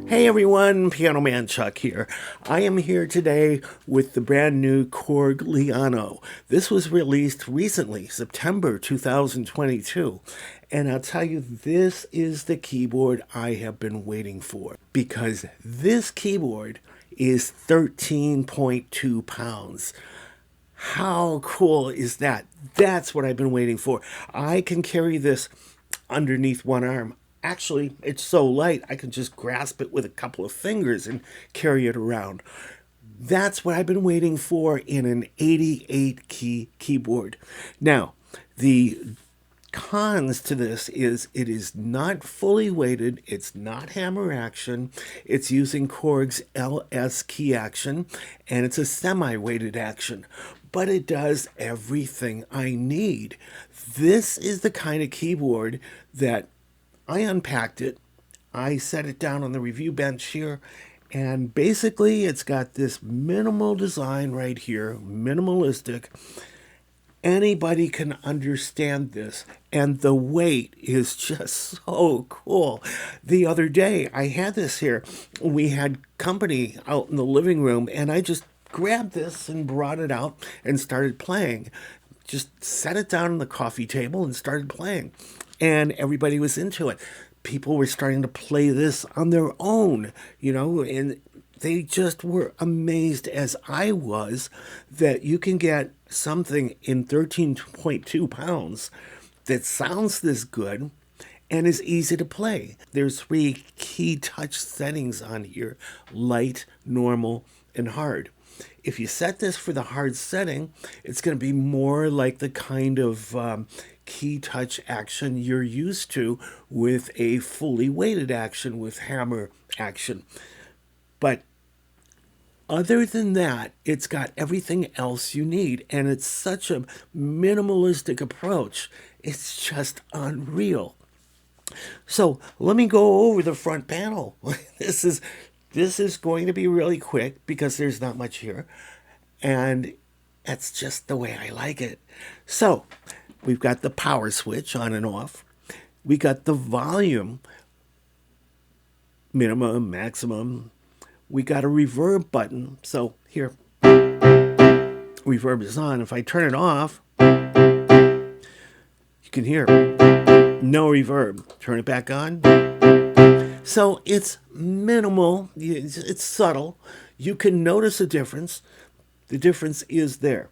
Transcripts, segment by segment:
Hey everyone, Piano Man Chuck here. I am here today with the brand new Korg Liano. This was released recently, September 2022. And I'll tell you, this is the keyboard I have been waiting for. Because this keyboard is 13.2 pounds. How cool is that? That's what I've been waiting for. I can carry this underneath one arm. Actually, it's so light, I can just grasp it with a couple of fingers and carry it around. That's what I've been waiting for in an 88 key keyboard. Now, the cons to this is it is not fully weighted, it's not hammer action, it's using Korg's LS Key Action, and it's a semi-weighted action, but it does everything I need. This is the kind of keyboard that I unpacked it, I set it down on the review bench here, and basically it's got this minimal design right here, minimalistic. Anybody can understand this, and the weight is just so cool. The other day I had this here, we had company out in the living room, and I just grabbed this and brought it out and started playing. Just set it down on the coffee table and started playing, and everybody was into it. People were starting to play this on their own, and they just were amazed, as I was, that you can get something in 13.2 pounds that sounds this good and is easy to play. There's 3 key touch settings on here: light, normal, and hard. If you set this for the hard setting, it's going to be more like the kind of key touch action you're used to with a fully weighted action with hammer action. But other than that, it's got everything else you need, and it's such a minimalistic approach. It's just unreal. So let me go over the front panel. This is going to be really quick because there's not much here, and that's just the way I like it. So we've got the power switch on and off. We got the volume, minimum, maximum. We got a reverb button. So here, reverb is on. If I turn it off, you can hear no reverb. Turn it back on. So it's minimal, it's subtle. You can notice a difference. The difference is there.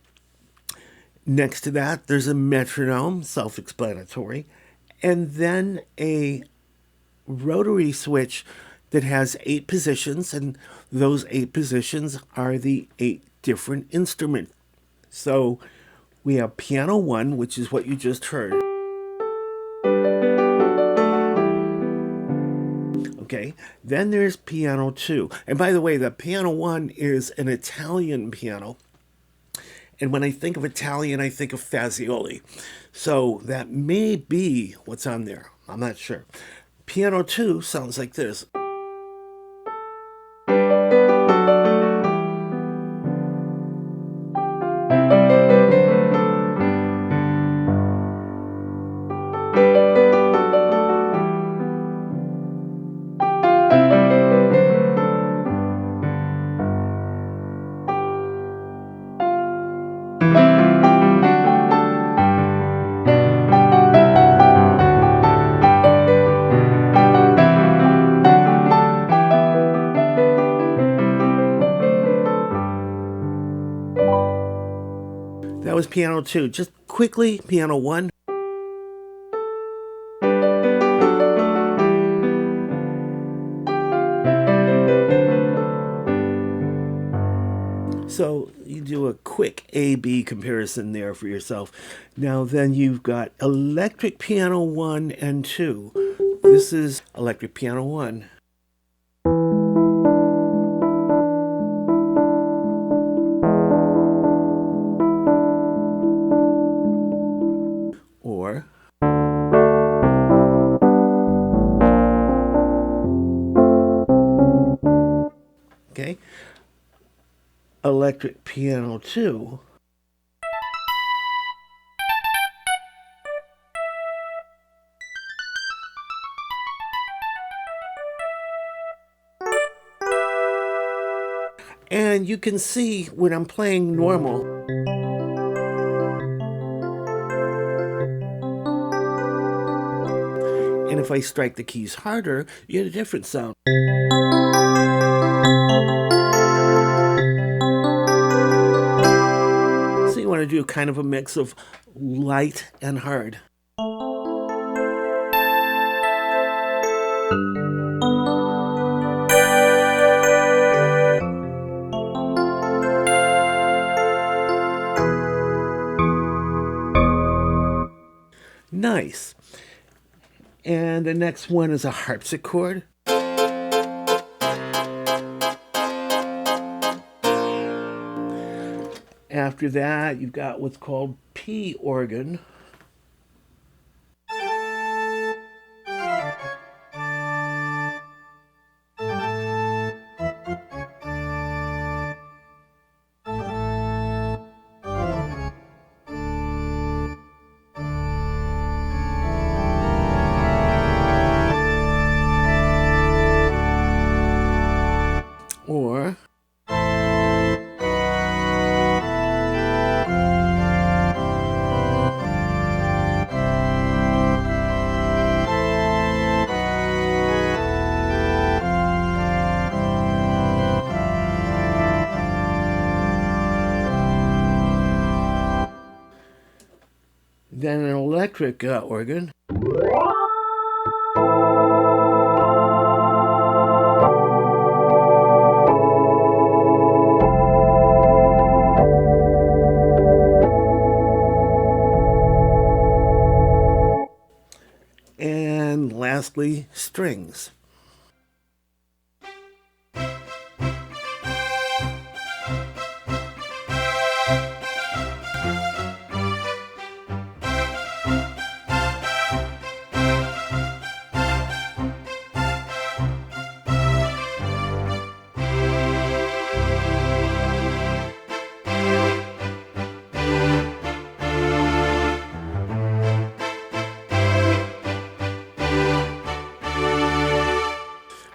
Next to that, there's a metronome, self-explanatory, and then a rotary switch that has 8 positions, and those 8 positions are the 8 different instruments. So we have piano 1, which is what you just heard. Okay, then there's piano 2. And by the way, the piano 1 is an Italian piano. And when I think of Italian, I think of Fazioli. So that may be what's on there. I'm not sure. Piano 2 sounds like this. That was piano 2. Just quickly, piano 1. So you do a quick A-B comparison there for yourself. Now then you've got electric piano 1 and 2. This is electric piano 1. Or okay, electric piano 2. And you can see when I'm playing normal, and if I strike the keys harder, you get a different sound. So you want to do kind of a mix of light and hard. Nice. And the next one is a harpsichord. After that, you've got what's called P.Organ. Or then an electric organ. And lastly, strings.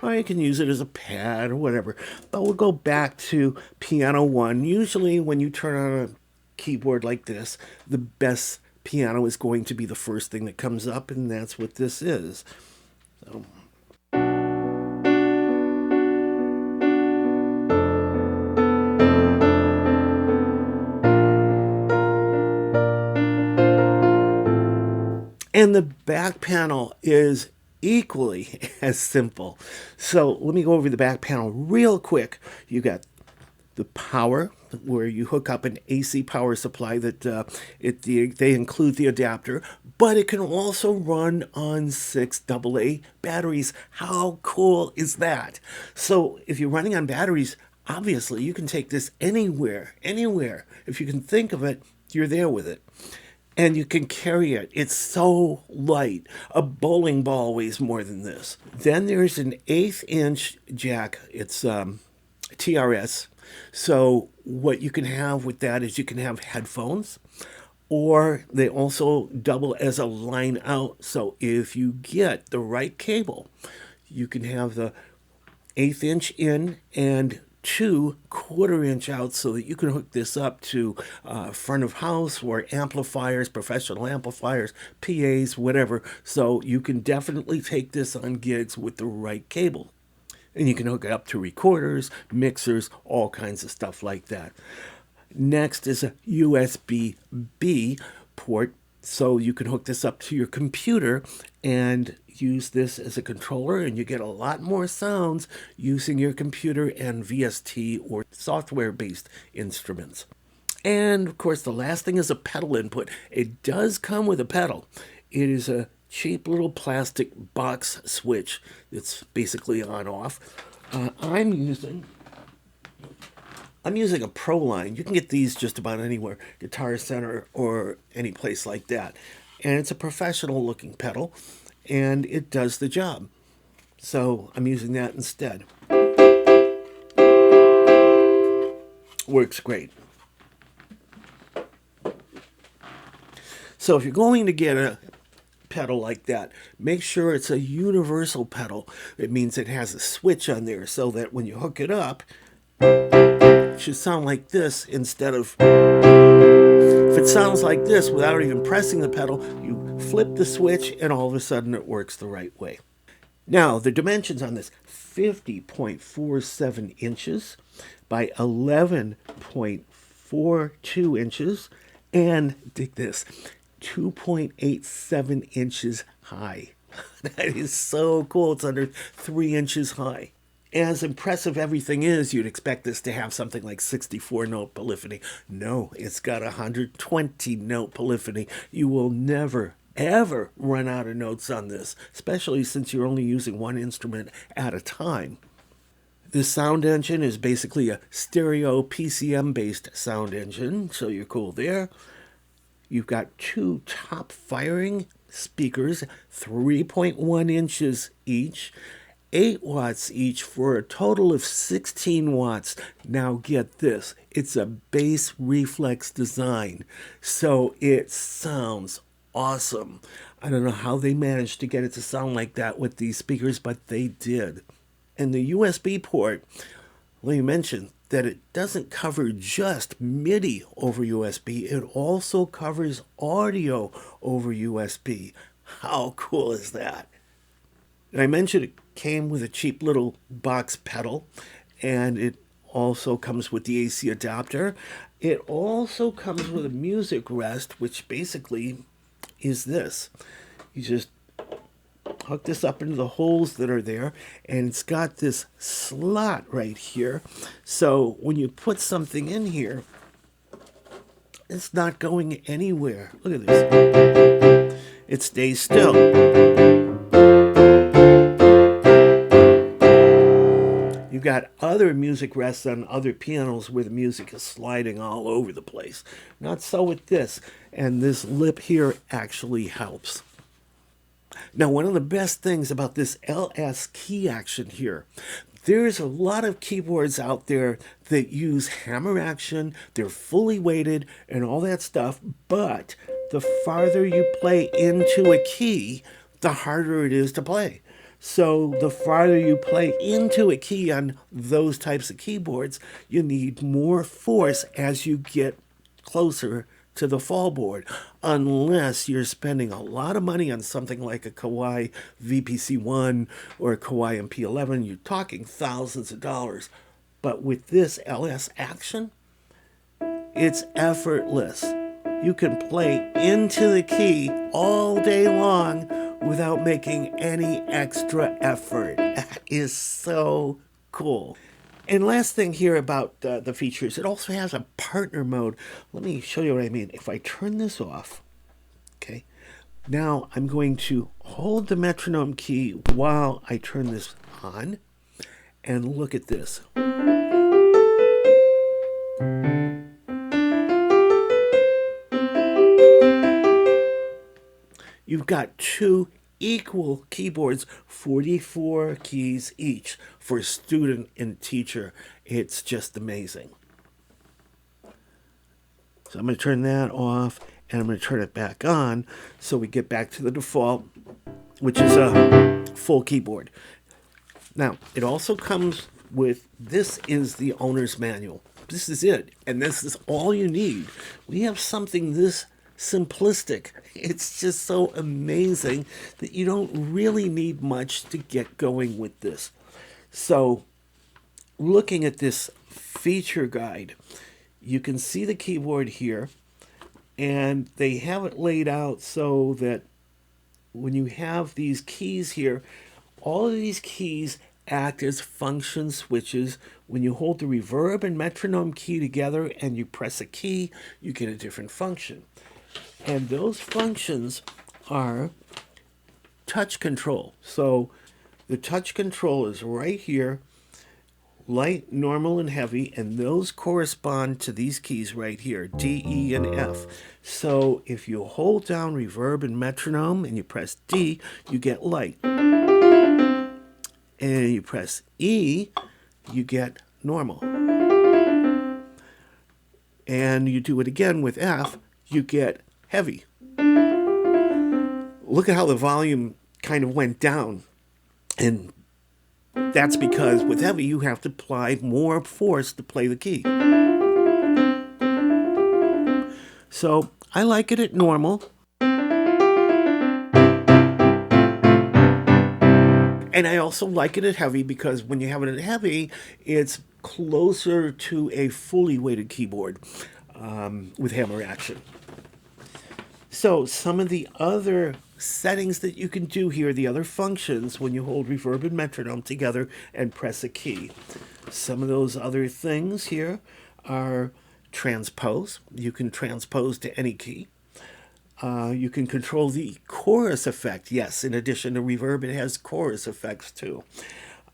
Or you can use it as a pad or whatever. But we'll go back to piano 1. Usually when you turn on a keyboard like this, the best piano is going to be the first thing that comes up, and that's what this is. So. And the back panel is equally as simple. So let me go over the back panel real quick. You got the power, where you hook up an AC power supply that they include the adapter, but it can also run on 6 AA batteries. How cool is that? So if you're running on batteries, obviously you can take this anywhere. If you can think of it, you're there with it. And you can carry it. It's so light. A bowling ball weighs more than this. Then there's an 1/8 inch jack. It's TRS. So what you can have with that is you can have headphones, or they also double as a line out. So if you get the right cable, you can have the 1/8 inch in and 2 1/4 inch out, so that you can hook this up to front of house or amplifiers, professional amplifiers, PAs, whatever. So you can definitely take this on gigs with the right cable. And you can hook it up to recorders, mixers, all kinds of stuff like that. Next is a USB-B port, so you can hook this up to your computer and use this as a controller, and you get a lot more sounds using your computer and VST or software-based instruments. And of course, the last thing is a pedal input. It does come with a pedal. It is a cheap little plastic box switch that's basically on-off. I'm using a Pro line. You can get these just about anywhere, Guitar Center or any place like that. And it's a professional looking pedal, and it does the job. So I'm using that instead. Works great. So if you're going to get a pedal like that, make sure it's a universal pedal. It means it has a switch on there so that when you hook it up, it should sound like this instead of... If it sounds like this without even pressing the pedal, you flip the switch and all of a sudden it works the right way. Now, the dimensions on this, 50.47 inches by 11.42 inches, and dig this, 2.87 inches high. That is so cool. It's under 3 inches high. As impressive everything is, you'd expect this to have something like 64-note polyphony. No, it's got 120-note polyphony. You will never, ever run out of notes on this, especially since you're only using one instrument at a time. This sound engine is basically a stereo PCM-based sound engine, so you're cool there. You've got 2 top-firing speakers, 3.1 inches each, 8 watts each for a total of 16 watts. Now get this, it's a bass reflex design, so it sounds awesome. I don't know how they managed to get it to sound like that with these speakers, but they did. And the USB port, let me mention that it doesn't cover just MIDI over USB, it also covers audio over USB. How cool is that? And I mentioned it came with a cheap little box pedal, and it also comes with the AC adapter. It also comes with a music rest, which basically is this. You just hook this up into the holes that are there, and it's got this slot right here. So when you put something in here, it's not going anywhere. Look at this. It stays still. You've got other music rests on other pianos where the music is sliding all over the place. Not so with this, and this lip here actually helps. Now, one of the best things about this LS Key Action here, there's a lot of keyboards out there that use hammer action, they're fully weighted and all that stuff, but the farther you play into a key, the harder it is to play. So the farther you play into a key on those types of keyboards, you need more force as you get closer to the fallboard, unless you're spending a lot of money on something like a Kawai VPC1 or a Kawai MP11. You're talking thousands of dollars. But with this LS Action, it's effortless. You can play into the key all day long without making any extra effort. That is so cool. And last thing here about the features, it also has a partner mode. Let me show you what I mean. If I turn this off, okay, now I'm going to hold the metronome key while I turn this on, and look at this. You've got 2 equal keyboards, 44 keys each for student and teacher. It's just amazing. So I'm going to turn that off, and I'm going to turn it back on so we get back to the default, which is a full keyboard. Now, it also comes with, this is the owner's manual. This is it, and this is all you need. We have something this simplistic. It's just so amazing that you don't really need much to get going with this. So looking at this feature guide, you can see the keyboard here, and they have it laid out so that when you have these keys here, all of these keys act as function switches. When you hold the reverb and metronome key together and you press a key, you get a different function. And those functions are touch control. So the touch control is right here, light, normal, and heavy, and those correspond to these keys right here, D, E, and F. So if you hold down reverb and metronome and you press D, you get light. And you press E, you get normal. And you do it again with F, you get heavy. Look at how the volume kind of went down. And That's because with heavy, you have to apply more force to play the key. So I like it at normal. And I also like it at heavy because when you have it at heavy, it's closer to a fully weighted keyboard with hammer action. So some of the other settings that you can do here, the other functions when you hold reverb and metronome together and press a key. Some of those other things here are transpose. You can transpose to any key. You can control the chorus effect. Yes, in addition to reverb, it has chorus effects too.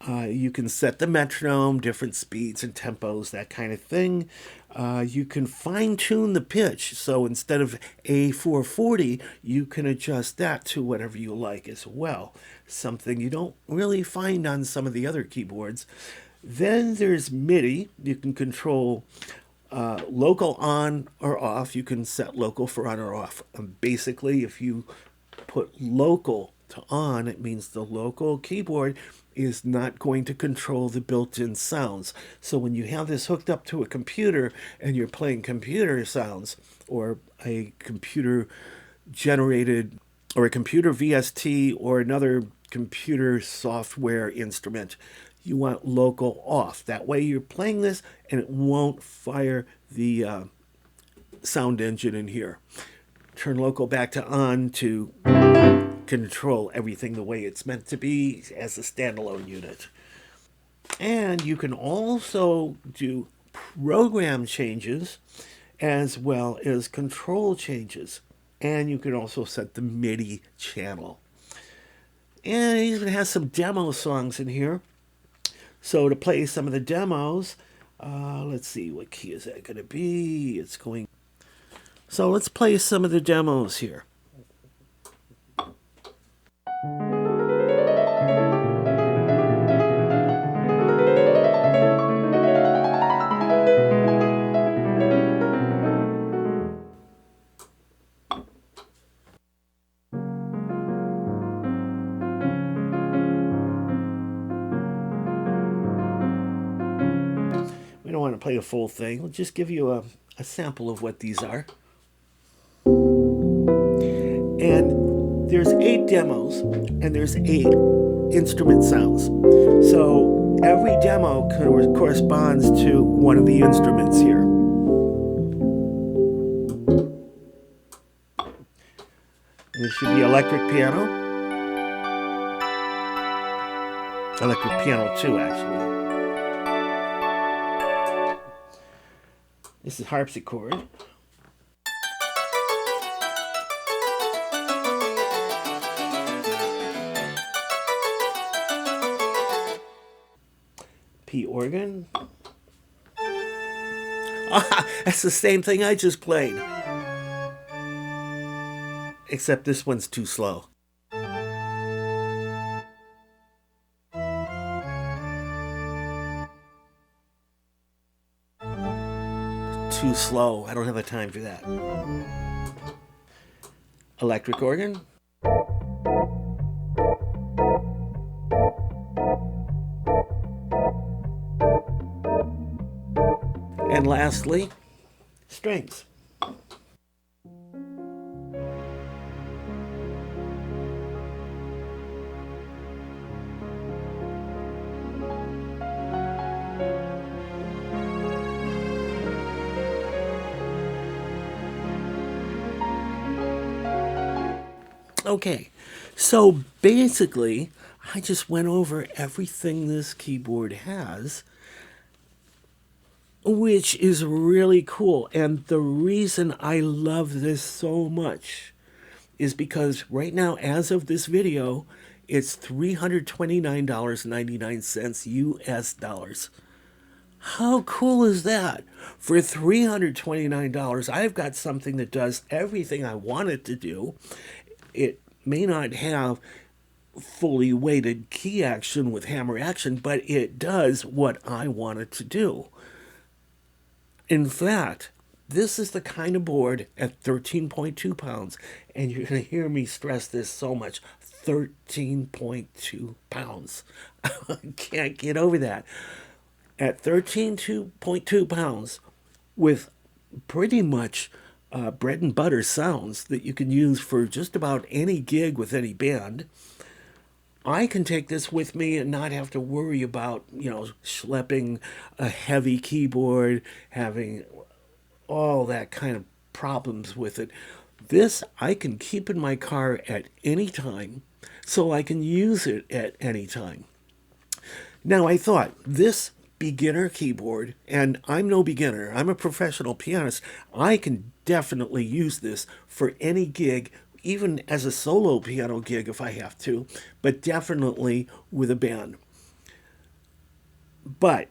You can set the metronome, different speeds and tempos, that kind of thing. You can fine-tune the pitch. So instead of A440, you can adjust that to whatever you like as well. Something you don't really find on some of the other keyboards. Then there's MIDI. You can control local on or off. You can set local for on or off. Basically, if you put local to on, it means the local keyboard is not going to control the built-in sounds. So when you have this hooked up to a computer and you're playing computer sounds or a computer generated or a computer VST or another computer software instrument, you want local off. That way you're playing this and it won't fire the sound engine in here. Turn local back to on to control everything the way it's meant to be as a standalone unit. And you can also do program changes as well as control changes. And you can also set the MIDI channel. And it even has some demo songs in here. So to play some of the demos, let's see, what key is that going to be? It's going. So let's play some of the demos here. We don't want to play the full thing. We'll just give you a sample of what these are. And there's 8 demos, and there's 8 instrument sounds. So every demo corresponds to one of the instruments here. This should be electric piano. Electric piano 2, actually. This is harpsichord. P.Organ. Ah, that's the same thing I just played. Except this one's too slow. Too slow. I don't have the time for that. Electric organ. And lastly, strings. Okay, so basically, I just went over everything this keyboard has, which is really cool. And the reason I love this so much is because right now, as of this video, it's $329.99 US dollars. How cool is that? For $329, I've got something that does everything I want it to do. It may not have fully weighted key action with hammer action, but it does what I want it to do. In fact, this is the kind of board at 13.2 pounds, and you're going to hear me stress this so much, 13.2 pounds. Can't get over that. At 13.2 pounds, with pretty much bread and butter sounds that you can use for just about any gig with any band, I can take this with me and not have to worry about, schlepping a heavy keyboard, having all that kind of problems with it. This I can keep in my car at any time, so I can use it at any time. Now, I thought this beginner keyboard, and I'm no beginner, I'm a professional pianist. I can definitely use this for any gig, even as a solo piano gig if I have to, but definitely with a band. But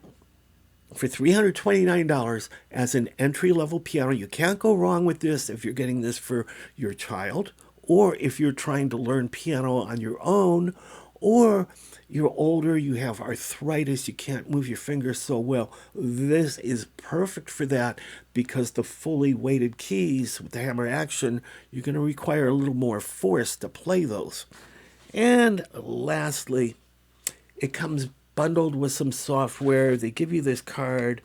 for $329 as an entry level piano, you can't go wrong with this if you're getting this for your child, or if you're trying to learn piano on your own, or you're older, you have arthritis, you can't move your fingers so well. This is perfect for that because the fully weighted keys with the hammer action, you're going to require a little more force to play those. And lastly, it comes bundled with some software. They give you this card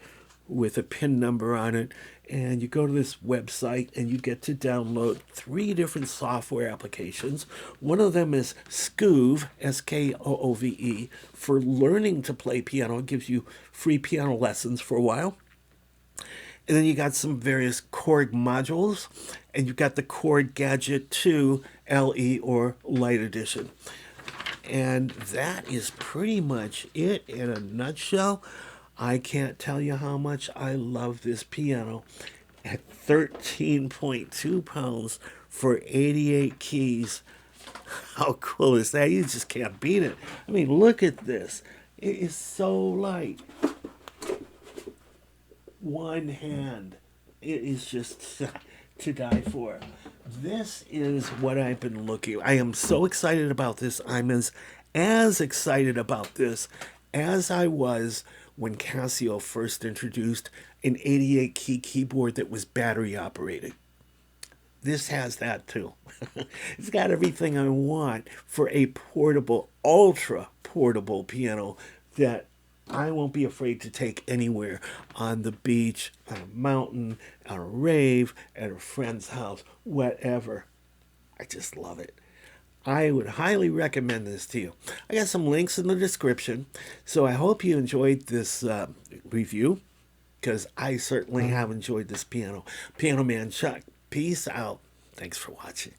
with a PIN number on it, and you go to this website and you get to download 3 different software applications. One of them is Skoove, Skoove, for learning to play piano. It gives you free piano lessons for a while. And then you got some various Korg modules, and you've got the Korg Gadget 2 LE or Light Edition. And that is pretty much it in a nutshell. I can't tell you how much I love this piano. At 13.2 pounds for 88 keys. How cool is that? You just can't beat it. I mean, look at this. It is so light. One hand. It is just to die for. This is what I've been looking. I am so excited about this. I'm as excited about this as I was when Casio first introduced an 88 key keyboard that was battery operated. This has that too. It's got everything I want for a portable, ultra portable piano that I won't be afraid to take anywhere, on the beach, on a mountain, on a rave, at a friend's house, whatever. I just love it. I would highly recommend this to you. I got some links in the description, so I hope you enjoyed this review, because I certainly have enjoyed this piano. Piano Man Chuck, peace out. Thanks for watching.